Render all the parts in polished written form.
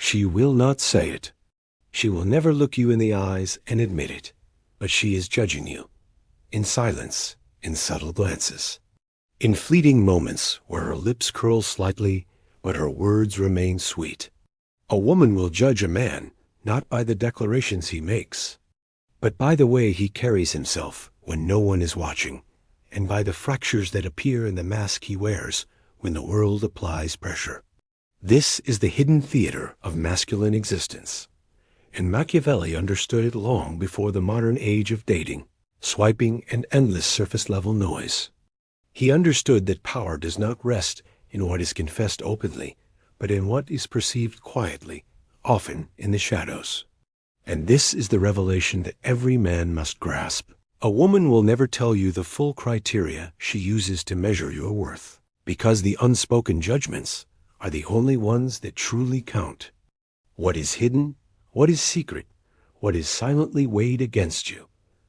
She will not say it. She will never look you in the eyes and admit it, but she is judging you, in silence, in subtle glances, in fleeting moments where her lips curl slightly, but her words remain sweet. A woman will judge a man not by the declarations he makes, but by the way he carries himself when no one is watching, and by the fractures that appear in the mask he wears when the world applies pressure. This is the hidden theater of masculine existence, and Machiavelli understood it long before the modern age of dating, swiping, and endless surface-level noise. He understood that power does not rest in what is confessed openly, but in what is perceived quietly, often in the shadows. And this is the revelation that every man must grasp. A woman will never tell you the full criteria she uses to measure your worth, because the unspoken judgments are the only ones that truly count. What is hidden, what is secret, what is silently weighed against you,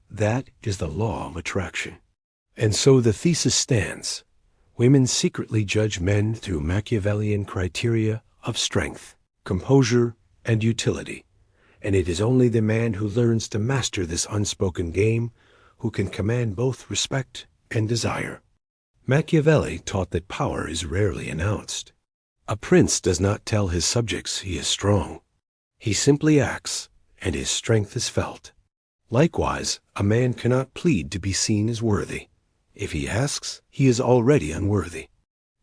that is the law of attraction. And so the thesis stands. Women secretly judge men through Machiavellian criteria of strength, composure, and utility. And it is only the man who learns to master this unspoken game who can command both respect and desire. Machiavelli taught that power is rarely announced. A prince does not tell his subjects he is strong. He simply acts, and his strength is felt. Likewise, a man cannot plead to be seen as worthy. If he asks, he is already unworthy.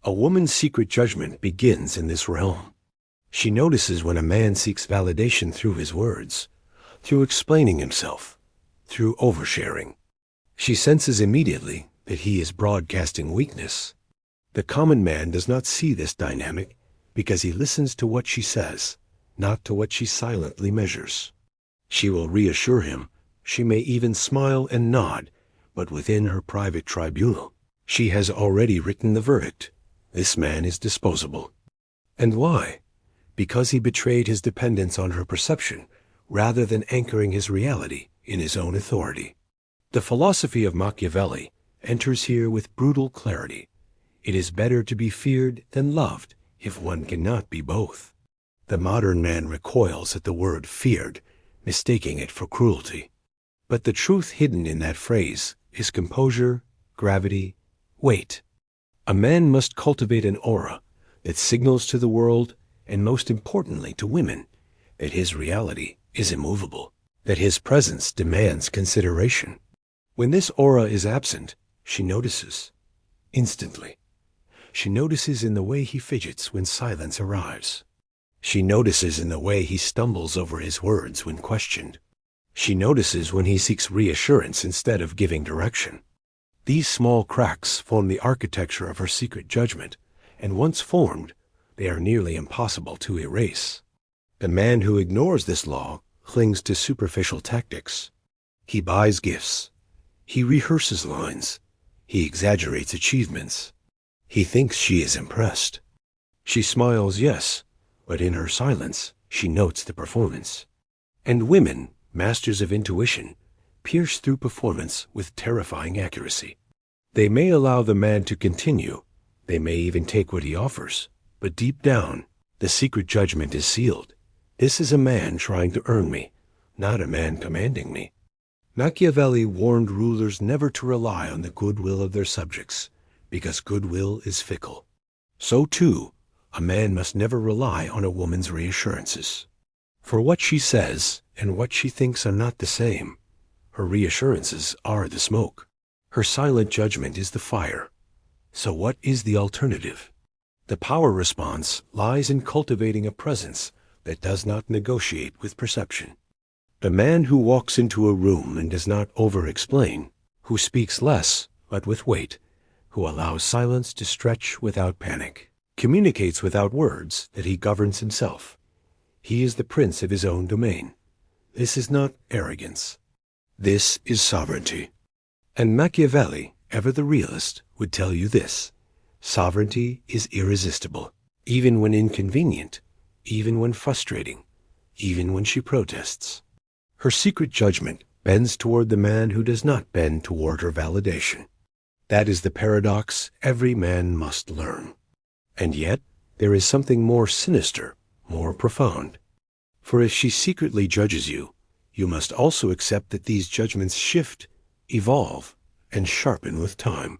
A woman's secret judgment begins in this realm. She notices when a man seeks validation through his words, through explaining himself, through oversharing. She senses immediately that he is broadcasting weakness. The common man does not see this dynamic because he listens to what she says, not to what she silently measures. She will reassure him. She may even smile and nod, but within her private tribunal, she has already written the verdict. This man is disposable. And why? Because he betrayed his dependence on her perception rather than anchoring his reality in his own authority. The philosophy of Machiavelli enters here with brutal clarity. It is better to be feared than loved if one cannot be both. The modern man recoils at the word feared, mistaking it for cruelty. But the truth hidden in that phrase is composure, gravity, weight. A man must cultivate an aura that signals to the world, and most importantly to women, that his reality is immovable, that his presence demands consideration. When this aura is absent, she notices. Instantly. She notices in the way he fidgets when silence arrives. She notices in the way he stumbles over his words when questioned. She notices when he seeks reassurance instead of giving direction. These small cracks form the architecture of her secret judgment, and once formed, they are nearly impossible to erase. The man who ignores this law clings to superficial tactics. He buys gifts. He rehearses lines. He exaggerates achievements. He thinks she is impressed. She smiles, yes, but in her silence, she notes the performance. And women, masters of intuition, pierce through performance with terrifying accuracy. They may allow the man to continue. They may even take what he offers. But deep down, the secret judgment is sealed. This is a man trying to earn me, not a man commanding me. Machiavelli warned rulers never to rely on the goodwill of their subjects, because goodwill is fickle. So too, a man must never rely on a woman's reassurances. For what she says and what she thinks are not the same. Her reassurances are the smoke. Her silent judgment is the fire. So what is the alternative? The power response lies in cultivating a presence that does not negotiate with perception. The man who walks into a room and does not over-explain, who speaks less but with weight, who allows silence to stretch without panic, communicates without words that he governs himself. He is the prince of his own domain. This is not arrogance. This is sovereignty. And Machiavelli, ever the realist, would tell you this. Sovereignty is irresistible, even when inconvenient, even when frustrating, even when she protests. Her secret judgment bends toward the man who does not bend toward her validation. That is the paradox every man must learn. And yet, there is something more sinister, more profound. For if she secretly judges you, you must also accept that these judgments shift, evolve, and sharpen with time.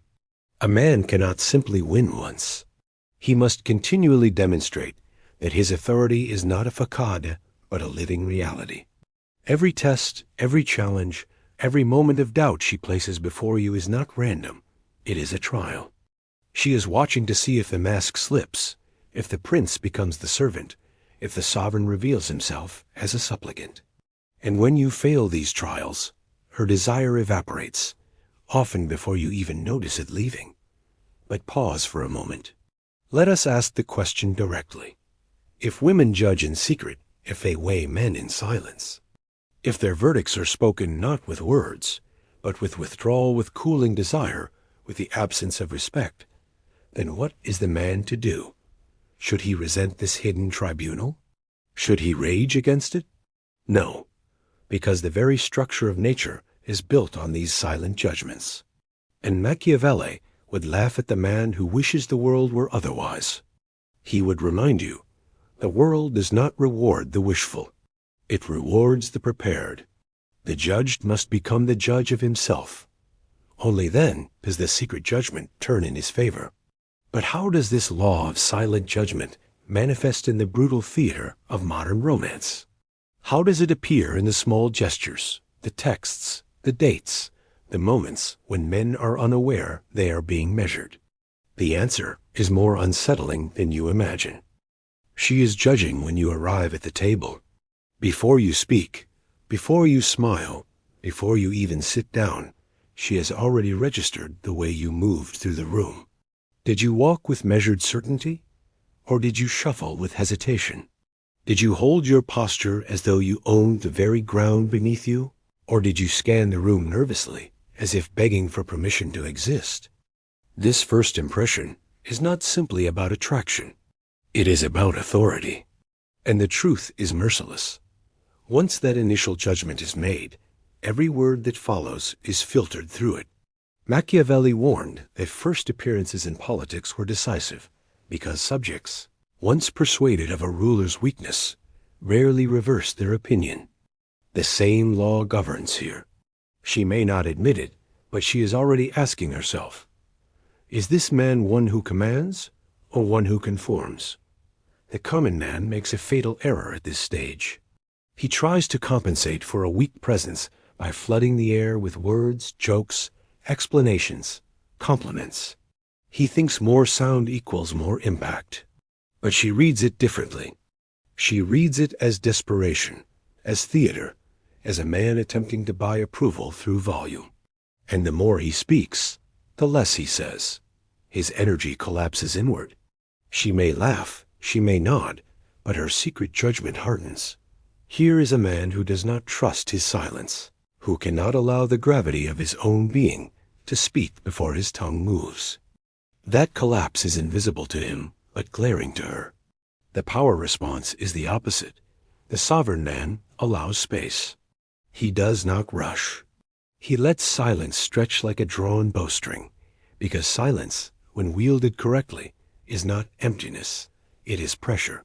A man cannot simply win once. He must continually demonstrate that his authority is not a facade, but a living reality. Every test, every challenge, every moment of doubt she places before you is not random. It is a trial. She is watching to see if the mask slips, if the prince becomes the servant, if the sovereign reveals himself as a supplicant. And when you fail these trials, her desire evaporates, often before you even notice it leaving. But pause for a moment. Let us ask the question directly. If women judge in secret, if they weigh men in silence, if their verdicts are spoken not with words, but with withdrawal, with cooling desire, with the absence of respect, then what is the man to do? Should he resent this hidden tribunal? Should he rage against it? No, because the very structure of nature is built on these silent judgments. And Machiavelli would laugh at the man who wishes the world were otherwise. He would remind you, the world does not reward the wishful. It rewards the prepared. The judged must become the judge of himself. Only then does the secret judgment turn in his favor. But how does this law of silent judgment manifest in the brutal theater of modern romance? How does it appear in the small gestures, the texts, the dates, the moments when men are unaware they are being measured? The answer is more unsettling than you imagine. She is judging when you arrive at the table. Before you speak, before you smile, before you even sit down, she has already registered the way you moved through the room. Did you walk with measured certainty, or did you shuffle with hesitation? Did you hold your posture as though you owned the very ground beneath you, or did you scan the room nervously, as if begging for permission to exist? This first impression is not simply about attraction. It is about authority. And the truth is merciless. Once that initial judgment is made, every word that follows is filtered through it. Machiavelli warned that first appearances in politics were decisive, because subjects, once persuaded of a ruler's weakness, rarely reversed their opinion. The same law governs here. She may not admit it, but she is already asking herself, is this man one who commands, or one who conforms? The common man makes a fatal error at this stage. He tries to compensate for a weak presence by flooding the air with words, jokes, explanations, compliments. He thinks more sound equals more impact. But she reads it differently. She reads it as desperation, as theater, as a man attempting to buy approval through volume. And the more he speaks, the less he says. His energy collapses inward. She may laugh, she may nod, but her secret judgment hardens. Here is a man who does not trust his silence, who cannot allow the gravity of his own being to speak before his tongue moves. That collapse is invisible to him, but glaring to her. The power response is the opposite. The sovereign man allows space. He does not rush. He lets silence stretch like a drawn bowstring, because silence, when wielded correctly, is not emptiness, it is pressure.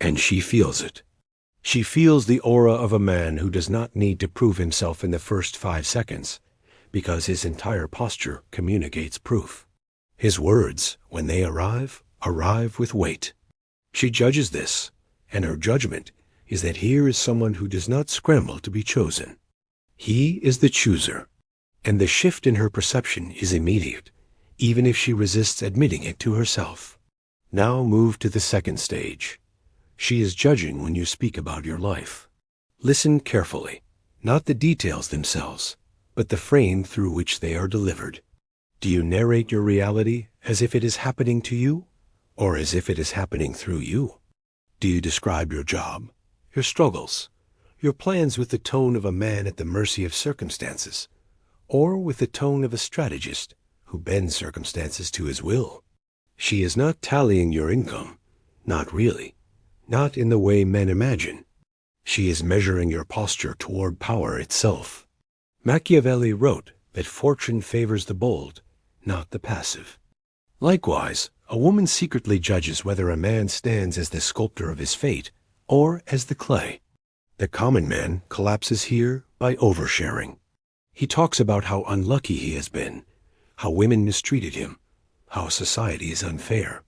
And she feels it. She feels the aura of a man who does not need to prove himself in the first 5 seconds, because his entire posture communicates proof. His words, when they arrive with weight. She judges this, and her judgment is that here is someone who does not scramble to be chosen. He is the chooser, and the shift in her perception is immediate, even if she resists admitting it to herself. Now move to the second stage. She is judging when you speak about your life. Listen carefully, not the details themselves, but the frame through which they are delivered. Do you narrate your reality as if it is happening to you, or as if it is happening through you? Do you describe your job, your struggles, your plans with the tone of a man at the mercy of circumstances, or with the tone of a strategist who bends circumstances to his will? She is not tallying your income, not really, not in the way men imagine. She is measuring your posture toward power itself. Machiavelli wrote that fortune favors the bold, not the passive. Likewise, a woman secretly judges whether a man stands as the sculptor of his fate or as the clay. The common man collapses here by oversharing. He talks about how unlucky he has been, how women mistreated him, how society is unfair.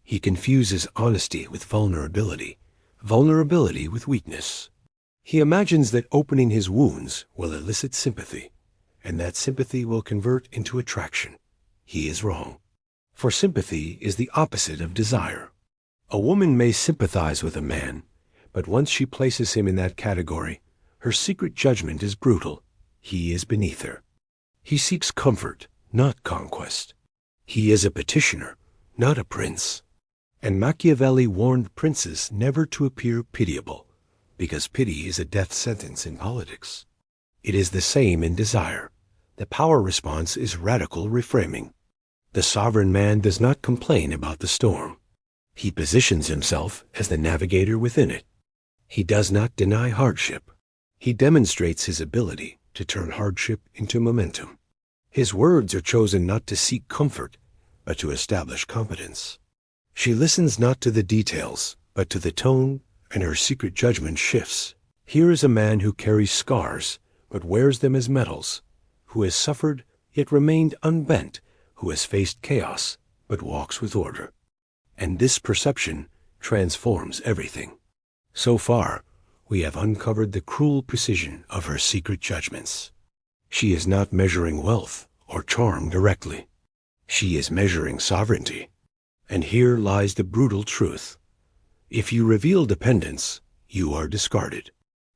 He confuses honesty with vulnerability, vulnerability with weakness. He imagines that opening his wounds will elicit sympathy, and that sympathy will convert into attraction. He is wrong. For sympathy is the opposite of desire. A woman may sympathize with a man, but once she places him in that category, her secret judgment is brutal. He is beneath her. He seeks comfort, not conquest. He is a petitioner, not a prince. And Machiavelli warned princes never to appear pitiable, because pity is a death sentence in politics. It is the same in desire. The power response is radical reframing. The sovereign man does not complain about the storm. He positions himself as the navigator within it. He does not deny hardship. He demonstrates his ability to turn hardship into momentum. His words are chosen not to seek comfort, but to establish competence. She listens not to the details, but to the tone, and her secret judgment shifts. Here is a man who carries scars, but wears them as medals, who has suffered, yet remained unbent, who has faced chaos, but walks with order. And this perception transforms everything. So far, we have uncovered the cruel precision of her secret judgments. She is not measuring wealth or charm directly. She is measuring sovereignty. And here lies the brutal truth. If you reveal dependence, you are discarded.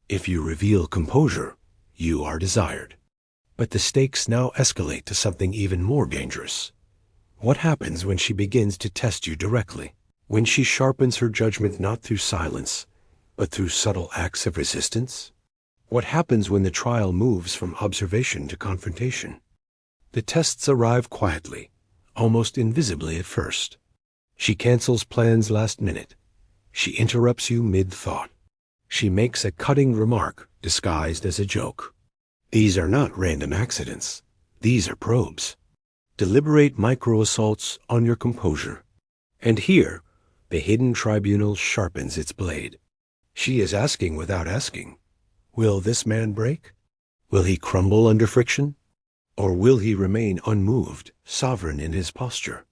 If you reveal composure, you are desired. But the stakes now escalate to something even more dangerous. What happens when she begins to test you directly? When she sharpens her judgment not through silence, but through subtle acts of resistance? What happens when the trial moves from observation to confrontation? The tests arrive quietly, almost invisibly at first. She cancels plans last minute. She interrupts you mid-thought. She makes a cutting remark disguised as a joke. These are not random accidents. These are probes. Deliberate micro-assaults on your composure. And here, the hidden tribunal sharpens its blade. She is asking without asking. Will this man break? Will he crumble under friction? Or will he remain unmoved, sovereign in his posture?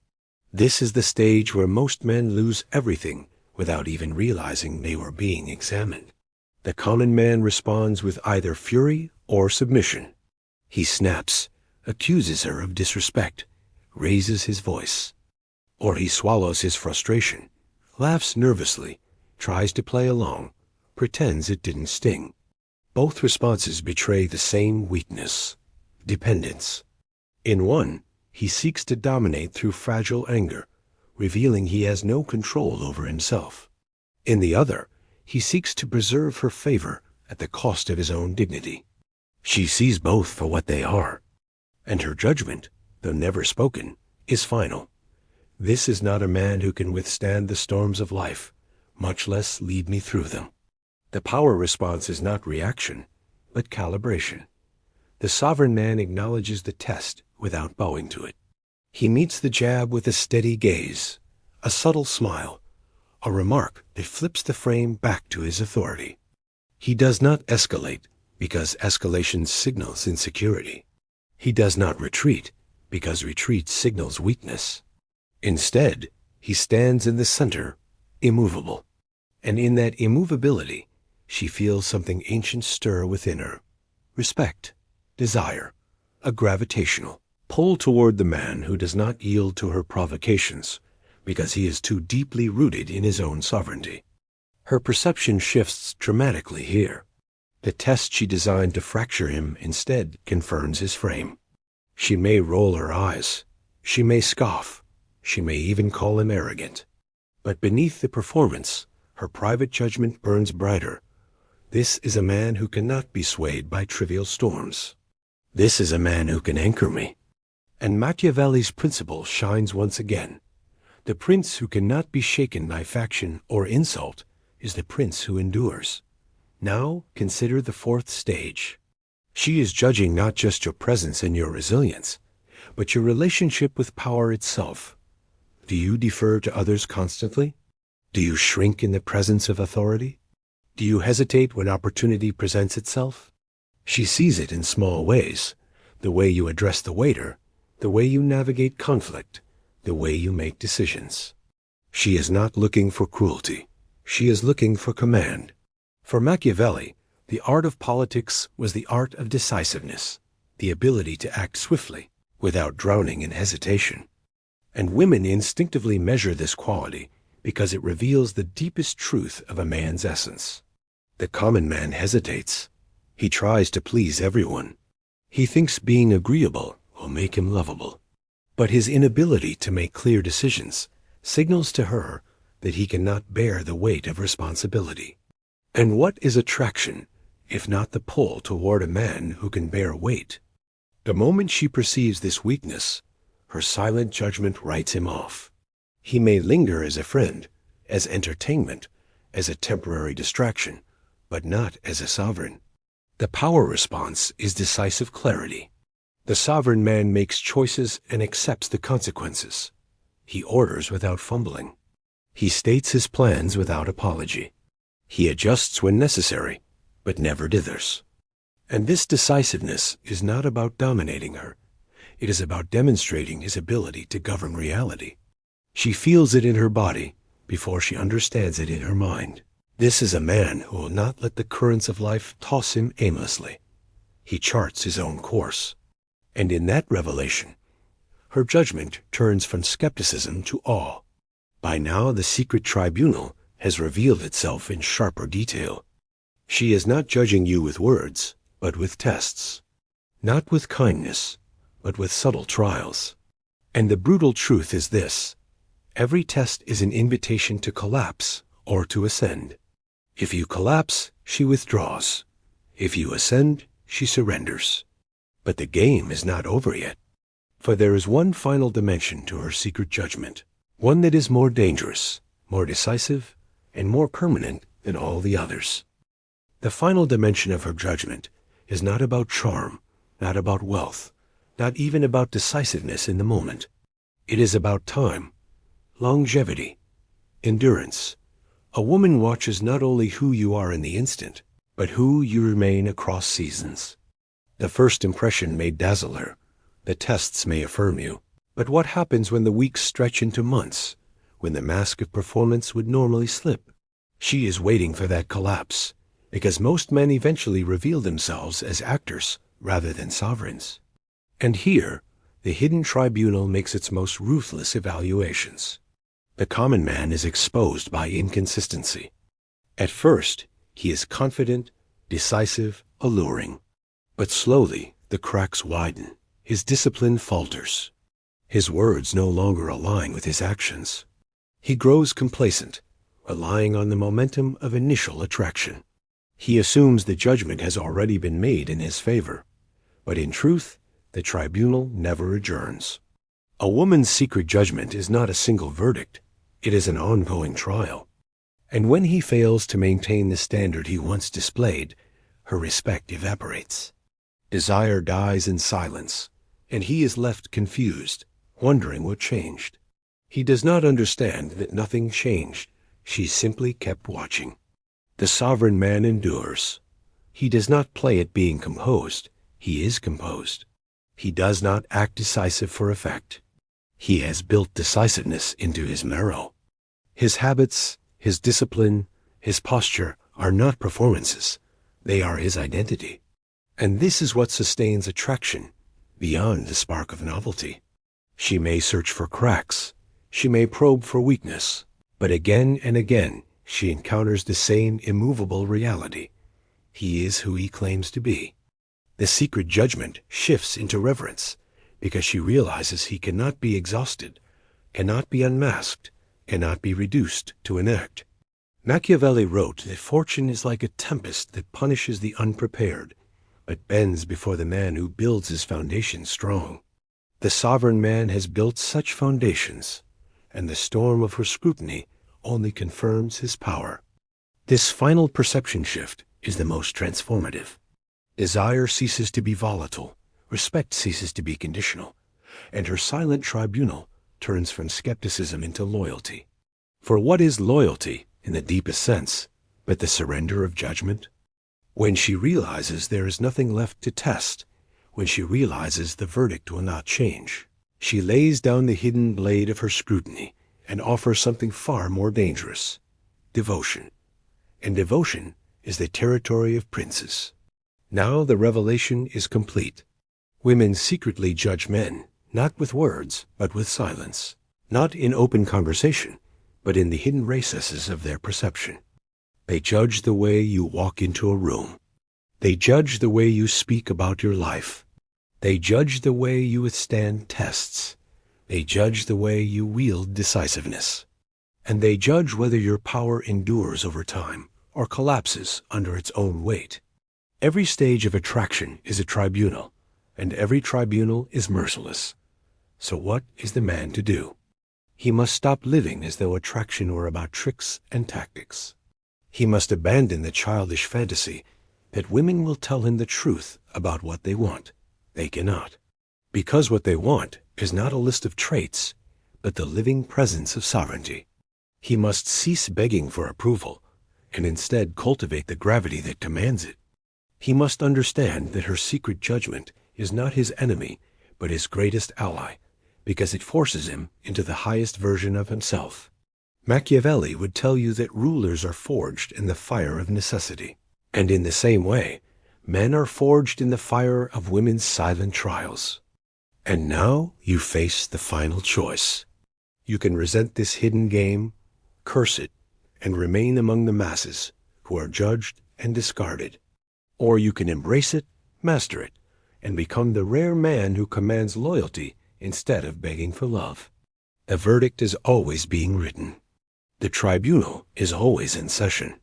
This is the stage where most men lose everything without even realizing they were being examined. The common man responds with either fury or submission. He snaps, accuses her of disrespect, raises his voice. Or he swallows his frustration, laughs nervously, tries to play along, pretends it didn't sting. Both responses betray the same weakness, dependence. In one, he seeks to dominate through fragile anger, revealing he has no control over himself. In the other, he seeks to preserve her favor at the cost of his own dignity. She sees both for what they are, and her judgment, though never spoken, is final. This is not a man who can withstand the storms of life, much less lead me through them. The power response is not reaction, but calibration. The sovereign man acknowledges the test without bowing to it. He meets the jab with a steady gaze, a subtle smile, a remark that flips the frame back to his authority. He does not escalate because escalation signals insecurity. He does not retreat because retreat signals weakness. Instead, he stands in the center, immovable. And in that immovability, she feels something ancient stir within her. Respect, desire, a gravitational pull toward the man who does not yield to her provocations because he is too deeply rooted in his own sovereignty. Her perception shifts dramatically here. The test she designed to fracture him instead confirms his frame. She may roll her eyes. She may scoff. She may even call him arrogant. But beneath the performance, her private judgment burns brighter. This is a man who cannot be swayed by trivial storms. This is a man who can anchor me. And Machiavelli's principle shines once again. The prince who cannot be shaken by faction or insult is the prince who endures. Now consider the fourth stage. She is judging not just your presence and your resilience, but your relationship with power itself. Do you defer to others constantly? Do you shrink in the presence of authority? Do you hesitate when opportunity presents itself? She sees it in small ways, the way you address the waiter, the way you navigate conflict, the way you make decisions. She is not looking for cruelty. She is looking for command. For Machiavelli, the art of politics was the art of decisiveness, the ability to act swiftly, without drowning in hesitation. And women instinctively measure this quality because it reveals the deepest truth of a man's essence. The common man hesitates. He tries to please everyone. He thinks being agreeable will make him lovable. But his inability to make clear decisions signals to her that he cannot bear the weight of responsibility. And what is attraction, if not the pull toward a man who can bear weight? The moment she perceives this weakness, her silent judgment writes him off. He may linger as a friend, as entertainment, as a temporary distraction, but not as a sovereign. The power response is decisive clarity. The sovereign man makes choices and accepts the consequences. He orders without fumbling. He states his plans without apology. He adjusts when necessary, but never dithers. And this decisiveness is not about dominating her. It is about demonstrating his ability to govern reality. She feels it in her body before she understands it in her mind. This is a man who will not let the currents of life toss him aimlessly. He charts his own course. And in that revelation, her judgment turns from skepticism to awe. By now, the secret tribunal has revealed itself in sharper detail. She is not judging you with words, but with tests. Not with kindness, but with subtle trials. And the brutal truth is this: every test is an invitation to collapse or to ascend. If you collapse, she withdraws. If you ascend, she surrenders. But the game is not over yet. For there is one final dimension to her secret judgment, one that is more dangerous, more decisive, and more permanent than all the others. The final dimension of her judgment is not about charm, not about wealth, not even about decisiveness in the moment. It is about time, longevity, endurance. A woman watches not only who you are in the instant, but who you remain across seasons. The first impression may dazzle her. The tests may affirm you. But what happens when the weeks stretch into months, when the mask of performance would normally slip? She is waiting for that collapse, because most men eventually reveal themselves as actors rather than sovereigns. And here, the hidden tribunal makes its most ruthless evaluations. The common man is exposed by inconsistency. At first, he is confident, decisive, alluring. But slowly, the cracks widen. His discipline falters. His words no longer align with his actions. He grows complacent, relying on the momentum of initial attraction. He assumes the judgment has already been made in his favor. But in truth, the tribunal never adjourns. A woman's secret judgment is not a single verdict. It is an ongoing trial. And when he fails to maintain the standard he once displayed, her respect evaporates. Desire dies in silence, and he is left confused, wondering what changed. He does not understand that nothing changed. She simply kept watching. The sovereign man endures. He does not play at being composed. He is composed. He does not act decisive for effect. He has built decisiveness into his marrow. His habits, his discipline, his posture are not performances. They are his identity. And this is what sustains attraction, beyond the spark of novelty. She may search for cracks. She may probe for weakness. But again and again, she encounters the same immovable reality. He is who he claims to be. The secret judgment shifts into reverence, because she realizes he cannot be exhausted, cannot be unmasked, cannot be reduced to an act. Machiavelli wrote that fortune is like a tempest that punishes the unprepared, but bends before the man who builds his foundation strong. The sovereign man has built such foundations, and the storm of her scrutiny only confirms his power. This final perception shift is the most transformative. Desire ceases to be volatile, respect ceases to be conditional, and her silent tribunal turns from skepticism into loyalty. For what is loyalty, in the deepest sense, but the surrender of judgment? When she realizes there is nothing left to test, when she realizes the verdict will not change, she lays down the hidden blade of her scrutiny and offers something far more dangerous: devotion. And devotion is the territory of princes. Now the revelation is complete. Women secretly judge men, not with words, but with silence, not in open conversation, but in the hidden recesses of their perception. They judge the way you walk into a room. They judge the way you speak about your life. They judge the way you withstand tests. They judge the way you wield decisiveness. And they judge whether your power endures over time or collapses under its own weight. Every stage of attraction is a tribunal, and every tribunal is merciless. So what is the man to do? He must stop living as though attraction were about tricks and tactics. He must abandon the childish fantasy that women will tell him the truth about what they want. They cannot, because what they want is not a list of traits, but the living presence of sovereignty. He must cease begging for approval and instead cultivate the gravity that commands it. He must understand that her secret judgment is not his enemy, but his greatest ally, because it forces him into the highest version of himself. Machiavelli would tell you that rulers are forged in the fire of necessity, and in the same way, men are forged in the fire of women's silent trials. And now you face the final choice. You can resent this hidden game, curse it, and remain among the masses who are judged and discarded. Or you can embrace it, master it, and become the rare man who commands loyalty instead of begging for love. The verdict is always being written. The tribunal is always in session.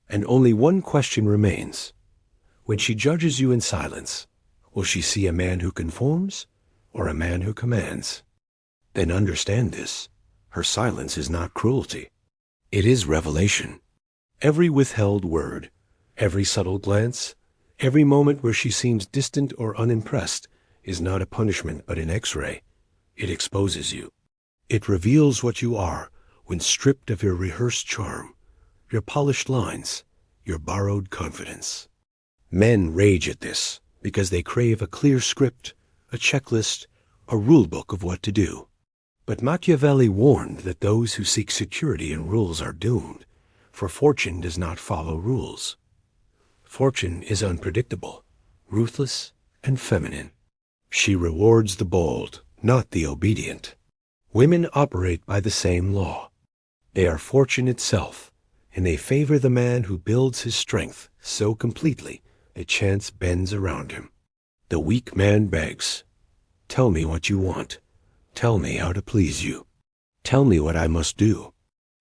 And only one question remains. When she judges you in silence, will she see a man who conforms or a man who commands? Then understand this. Her silence is not cruelty. It is revelation. Every withheld word, every subtle glance, every moment where she seems distant or unimpressed is not a punishment but an X-ray. It exposes you. It reveals what you are when stripped of your rehearsed charm, your polished lines, your borrowed confidence. Men rage at this because they crave a clear script, a checklist, a rule book of what to do. But Machiavelli warned that those who seek security in rules are doomed, for fortune does not follow rules. Fortune is unpredictable, ruthless, and feminine. She rewards the bold, not the obedient. Women operate by the same law. They are fortune itself, and they favor the man who builds his strength so completely that chance bends around him. The weak man begs, "Tell me what you want. Tell me how to please you. Tell me what I must do."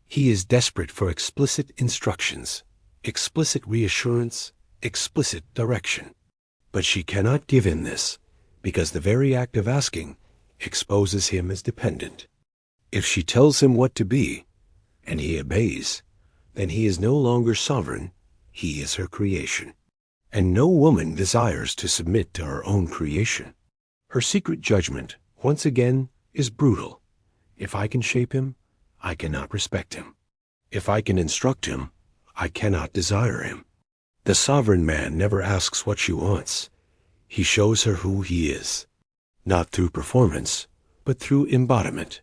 He is desperate for explicit instructions, explicit reassurance, explicit direction. But she cannot give him this, because the very act of asking exposes him as dependent. If she tells him what to be, and he obeys, then he is no longer sovereign, he is her creation. And no woman desires to submit to her own creation. Her secret judgment, once again, is brutal. If I can shape him, I cannot respect him. If I can instruct him, I cannot desire him. The sovereign man never asks what she wants. He shows her who he is, not through performance, but through embodiment.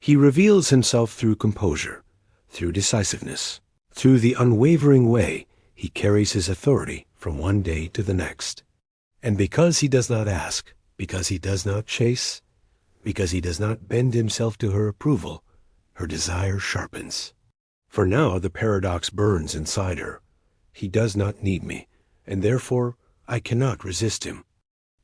He reveals himself through composure, through decisiveness, through the unwavering way he carries his authority from one day to the next. And because he does not ask, because he does not chase, because he does not bend himself to her approval, her desire sharpens. For now the paradox burns inside her. He does not need me, and therefore I cannot resist him.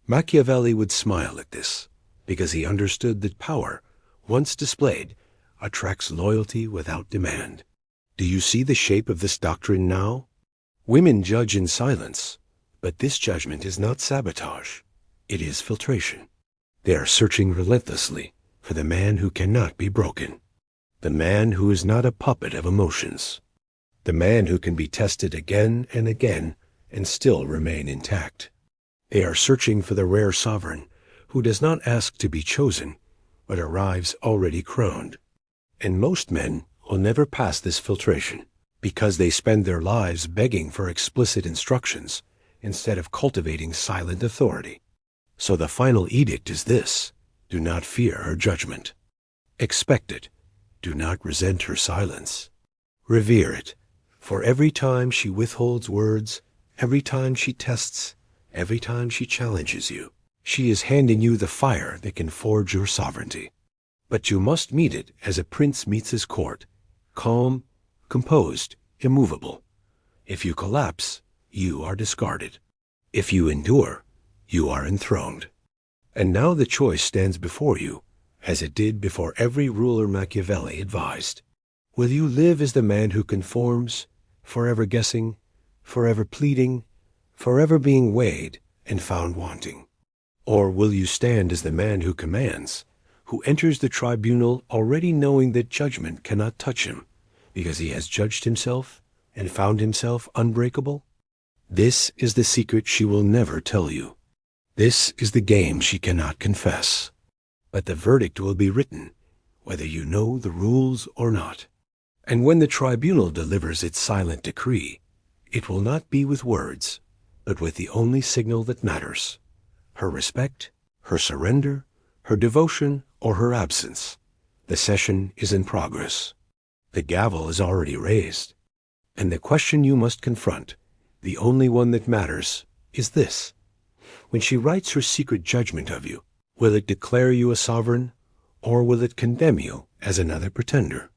Machiavelli would smile at this, because he understood that power, once displayed, attracts loyalty without demand. Do you see the shape of this doctrine now? Women judge in silence, but this judgment is not sabotage. It is filtration. They are searching relentlessly for the man who cannot be broken, the man who is not a puppet of emotions, the man who can be tested again and again and still remain intact. They are searching for the rare sovereign who does not ask to be chosen, but arrives already crowned. And most men will never pass this filtration because they spend their lives begging for explicit instructions instead of cultivating silent authority. So the final edict is this: do not fear her judgment. Expect it. Do not resent her silence. Revere it, for every time she withholds words, every time she tests, every time she challenges you, she is handing you the fire that can forge your sovereignty. But you must meet it as a prince meets his court, calm, composed, immovable. If you collapse, you are discarded. If you endure, you are enthroned. And now the choice stands before you, as it did before every ruler Machiavelli advised. Will you live as the man who conforms, forever guessing, forever pleading, forever being weighed and found wanting? Or will you stand as the man who commands, who enters the tribunal already knowing that judgment cannot touch him, because he has judged himself and found himself unbreakable? This is the secret she will never tell you. This is the game she cannot confess. But the verdict will be written, whether you know the rules or not. And when the tribunal delivers its silent decree, it will not be with words, but with the only signal that matters: her respect, her surrender, her devotion, or her absence. The session is in progress. The gavel is already raised. And the question you must confront, the only one that matters, is this: when she writes her secret judgment of you, will it declare you a sovereign, or will it condemn you as another pretender?